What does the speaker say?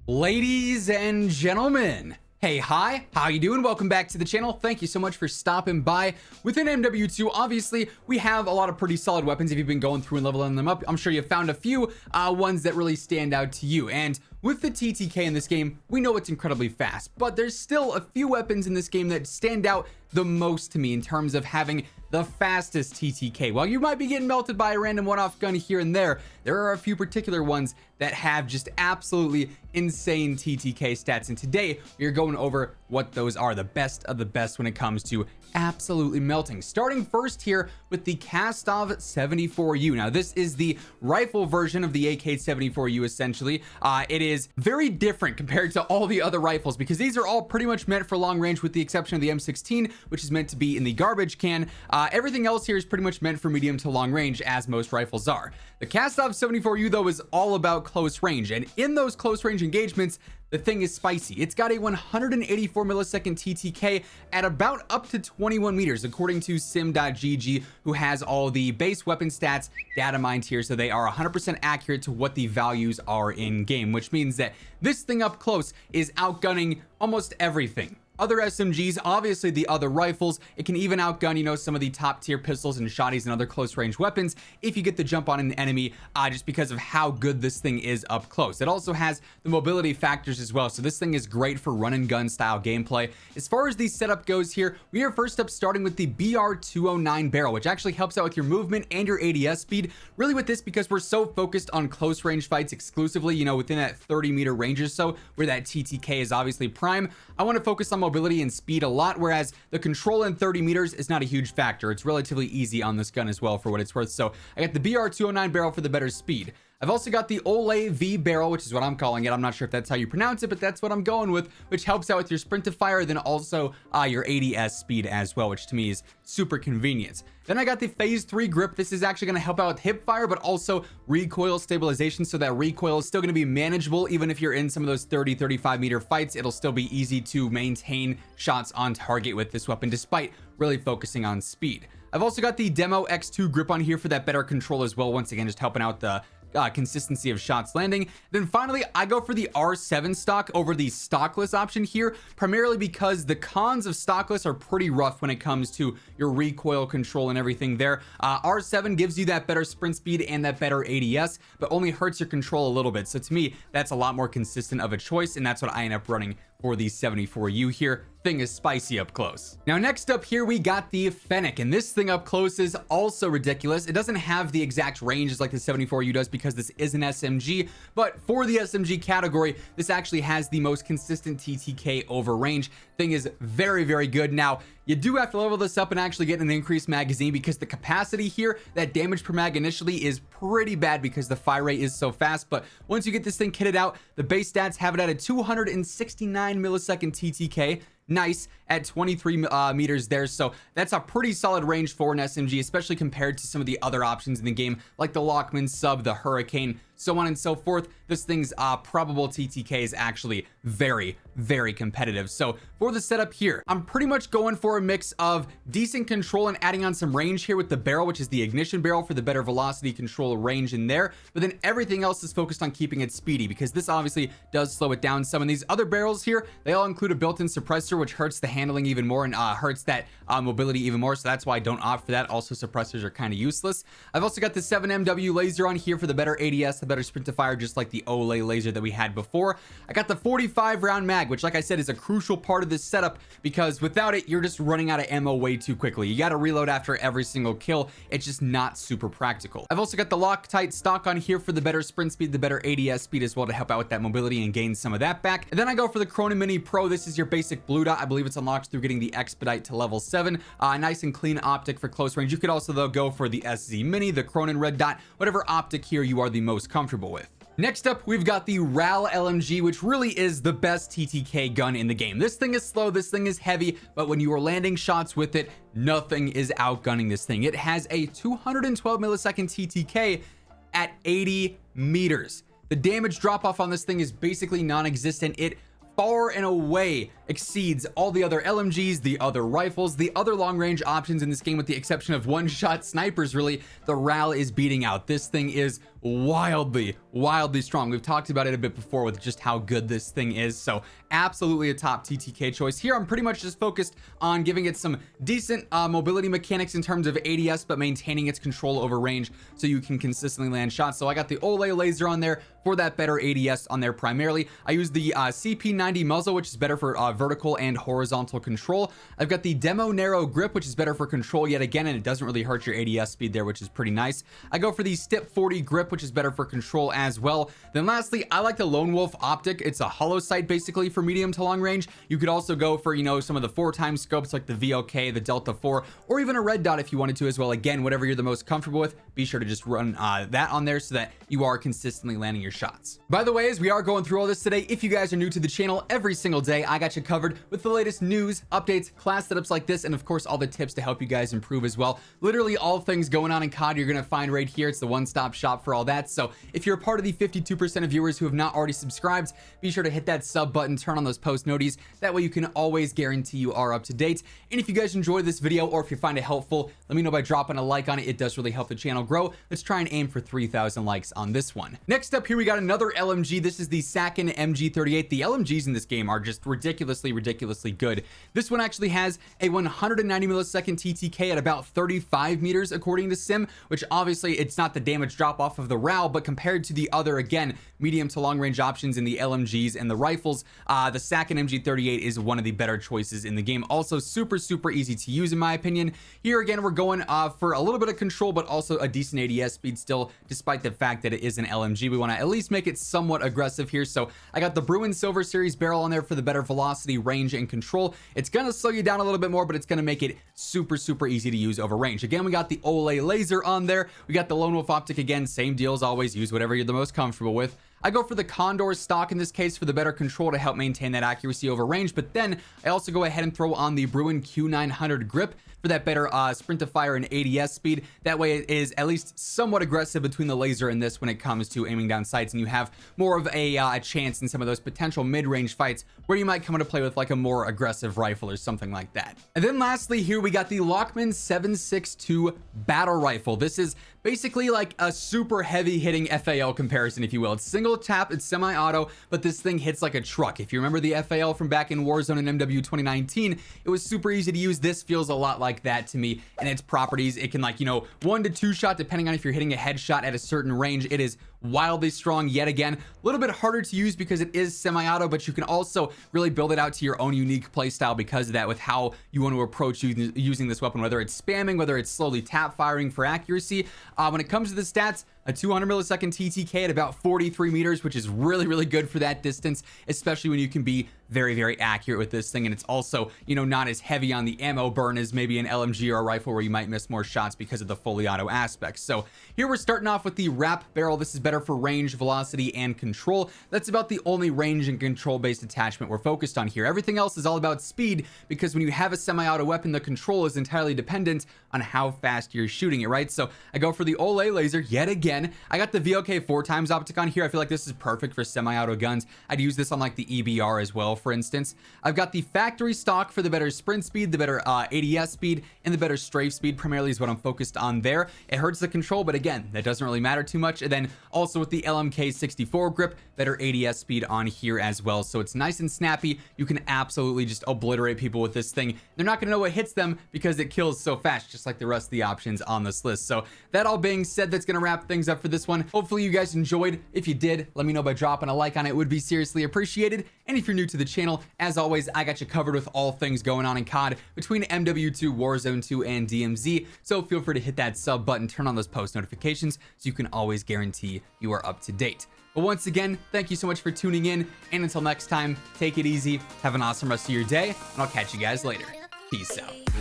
Ladies and gentlemen, hey, hi, how you doing? Welcome back to the channel. Thank you so much for stopping by. Within MW2, obviously, we have a lot of pretty solid weapons. If you've been going through and leveling them up, I'm sure you found a few ones that really stand out to you. And with the TTK in this game, we know it's incredibly fast, but there's still a few weapons in this game that stand out the most to me in terms of having the fastest TTK. While you might be getting melted by a random one-off gun here and there are a few particular ones that have just absolutely insane TTK stats. And today we're going over what those are, the best of the best when it comes to absolutely melting. Starting first here with the Kastov 74U. Now this is the rifle version of the AK-74U essentially. It is very different compared to all the other rifles because these are all pretty much meant for long range with the exception of the M16, which is meant to be in the garbage can. Everything else here is pretty much meant for medium to long range, as most rifles are. The Kastov 74U though is all about close range, and in those close range engagements, the thing is spicy. It's got a 184 millisecond TTK at about up to 21 meters, according to sim.gg, who has all the base weapon stats data mined here, so they are 100% accurate to what the values are in game, which means that this thing up close is outgunning almost everything. Other SMGs, obviously the other rifles. It can even outgun, you know, some of the top tier pistols and shotties and other close range weapons if you get the jump on an enemy, just because of how good this thing is up close. It also has the mobility factors as well, so this thing is great for run and gun style gameplay. As far as the setup goes here, we are first up starting with the BR209 barrel, which actually helps out with your movement and your ADS speed. Really with this, because we're so focused on close range fights exclusively, you know, within that 30-meter range or so, where that TTK is obviously prime, I want to focus on mobility and speed a lot, whereas the control in 30 meters is not a huge factor. It's relatively easy on this gun as well for what it's worth. So I got the BR209 barrel for the better speed. I've also got the Ole V barrel, which is what I'm calling it. I'm not sure if that's how you pronounce it, but that's what I'm going with, which helps out with your sprint to fire, then also your ADS speed as well, which to me is super convenient. Then I got the phase 3 grip. This is actually going to help out with hip fire, but also recoil stabilization, so that recoil is still going to be manageable. Even if you're in some of those 30-35 meter fights, it'll still be easy to maintain shots on target with this weapon, despite really focusing on speed. I've also got the Demo X2 grip on here for that better control as well. Once again, just helping out the consistency of shots landing. Then finally, I go for the R7 stock over the stockless option here, primarily because the cons of stockless are pretty rough when it comes to your recoil control and everything there. R7 gives you that better sprint speed and that better ADS, but only hurts your control a little bit. So to me, that's a lot more consistent of a choice, and that's what I end up running for the 74U here. Thing is spicy up close. Now next up here we got the Fennec, and this thing up close is also ridiculous. It doesn't have the exact range as like the 74U does because this is an SMG, but for the SMG category, this actually has the most consistent TTK over range. Thing is very, very good. Now you do have to level this up and actually get an increased magazine, because the capacity here, that damage per mag initially, is pretty bad because the fire rate is so fast. But once you get this thing kitted out, the base stats have it at a 269 millisecond TTK. Nice, at 23 meters there, so that's a pretty solid range for an SMG, especially compared to some of the other options in the game, like the Lockman sub, the Hurricane, so on and so forth. This thing's probable TTK is actually very, very competitive. So for the setup here, I'm pretty much going for a mix of decent control and adding on some range here with the barrel, which is the ignition barrel for the better velocity control range in there, but then everything else is focused on keeping it speedy, because this obviously does slow it down. Some of these other barrels here, they all include a built-in suppressor, which hurts the handling even more and hurts that mobility even more, so that's why I don't opt for that. Also, suppressors are kind of useless. I've also got the 7MW laser on here for the better ADS, the better sprint to fire, just like the Ole laser that we had before. I got the 45 round mag, which like I said is a crucial part of this setup, because without it you're just running out of ammo way too quickly. You got to reload after every single kill. It's just not super practical. I've also got the Loctite stock on here for the better sprint speed, the better ADS speed as well, to help out with that mobility and gain some of that back. And then I go for the Cronin Mini Pro. This is your basic blue dot. I believe it's unlocked through getting the Expedite to level 7. Nice and clean optic for close range. You could also though go for the SZ Mini, the Cronin red dot, whatever optic here you are the most comfortable with. Next up, we've got the RAAL LMG, which really is the best TTK gun in the game. This thing is slow, this thing is heavy, but when you are landing shots with it, nothing is outgunning this thing. It has a 212 millisecond TTK at 80 meters. The damage drop off on this thing is basically non-existent. It far and away exceeds all the other LMGs, the other rifles, the other long range options in this game, with the exception of one-shot snipers. Really, the RAAL is beating out. This thing is wildly strong. We've talked about it a bit before with just how good this thing is. So absolutely a top TTK choice. Here I'm pretty much just focused on giving it some decent mobility mechanics in terms of ADS, but maintaining its control over range so you can consistently land shots. So I got the Olay laser on there for that better ADS on there primarily. I use the CP90 muzzle, which is better for vertical and horizontal control. I've got the Demo Narrow Grip, which is better for control yet again, and it doesn't really hurt your ADS speed there, which is pretty nice. I go for the Stip 40 Grip, which is better for control as well. Then lastly, I like the Lone Wolf Optic. It's a hollow sight basically for medium to long range. You could also go for, you know, some of the 4x scopes like the VLK, the Delta 4, or even a red dot if you wanted to as well. Again, whatever you're the most comfortable with, be sure to just run that on there so that you are consistently landing your shots. By the way, as we are going through all this today, if you guys are new to the channel, every single day I got you covered with the latest news, updates, class setups like this, and of course all the tips to help you guys improve as well. Literally all things going on in COD you're gonna find right here. It's the one-stop shop for all that. So if you're a part of the 52% of viewers who have not already subscribed, be sure to hit that sub button, turn on those post noties. That way you can always guarantee you are up to date. And if you guys enjoyed this video, or if you find it helpful, let me know by dropping a like on it. It does really help the channel grow. Let's try and aim for 3,000 likes on this one. Next up here, we got another LMG. This is the Sakin MG38. The LMGs in this game are just ridiculously good. This one actually has a 190 millisecond TTK at about 35 meters according to Sim, which obviously it's not the damage drop off of the RAAL, but compared to the other, again, medium to long range options in the LMGs and the rifles, the Sakin MG38 is one of the better choices in the game. Also super easy to use in my opinion. Here again, we're going for a little bit of control, but also a decent ADS speed still, despite the fact that it is an LMG. We want to at least make it somewhat aggressive here. So I got the Bruin Silver Series barrel on there for the better velocity, range, and control. It's going to slow you down a little bit more, but it's going to make it super easy to use over range. Again, we got the Olay laser on there. We got the Lone Wolf Optic again, same deal as always. Use whatever you're the most comfortable with. I go for the Condor stock in this case for the better control to help maintain that accuracy over range, but then I also go ahead and throw on the Bruin Q900 grip for that better sprint to fire and ADS speed. That way it is at least somewhat aggressive between the laser and this when it comes to aiming down sights, and you have more of a chance in some of those potential mid-range fights where you might come into play with like a more aggressive rifle or something like that. And then lastly here we got the Lockman 7.62 battle rifle. This is basically like a super heavy hitting FAL comparison, if you will. It's single tap, it's semi-auto, but this thing hits like a truck. If you remember the FAL from back in Warzone and MW 2019, it was super easy to use. This feels a lot like that to me, and its properties, it can, like, you know, 1 to 2 shot depending on if you're hitting a headshot at a certain range. It is wildly strong yet again. A little bit harder to use because it is semi-auto, but you can also really build it out to your own unique play style because of that, with how you want to approach using this weapon, whether it's spamming, whether it's slowly tap firing for accuracy. When it comes to the stats, a 200 millisecond TTK at about 43 meters, which is really good for that distance, especially when you can be very accurate with this thing. And it's also, you know, not as heavy on the ammo burn as maybe an LMG or a rifle where you might miss more shots because of the fully auto aspect. So here we're starting off with the wrap barrel. This is better for range, velocity, and control. That's about the only range and control based attachment we're focused on here. Everything else is all about speed, because when you have a semi-auto weapon, the control is entirely dependent on how fast you're shooting it, right? So I go for the Olay laser yet again. I got the VLK 4x optic on here. I feel like this is perfect for semi-auto guns. I'd use this on like the EBR as well, for instance. I've got the factory stock for the better sprint speed, the better ADS speed, and the better strafe speed primarily is what I'm focused on there. It hurts the control, but again, that doesn't really matter too much. And then also with the LMK 64 grip, better ADS speed on here as well. So it's nice and snappy. You can absolutely just obliterate people with this thing. They're not going to know what hits them because it kills so fast, just like the rest of the options on this list. So that all being said, that's going to wrap things up for this one. Hopefully you guys enjoyed. If you did, let me know by dropping a like on it. It would be seriously appreciated. And if you're new to the channel, as always, I got you covered with all things going on in COD between MW2, Warzone 2, and DMZ. So feel free to hit that sub button, turn on those post notifications so you can always guarantee you are up to date. But once again, thank you so much for tuning in. And until next time, take it easy, have an awesome rest of your day, and I'll catch you guys later. Peace out.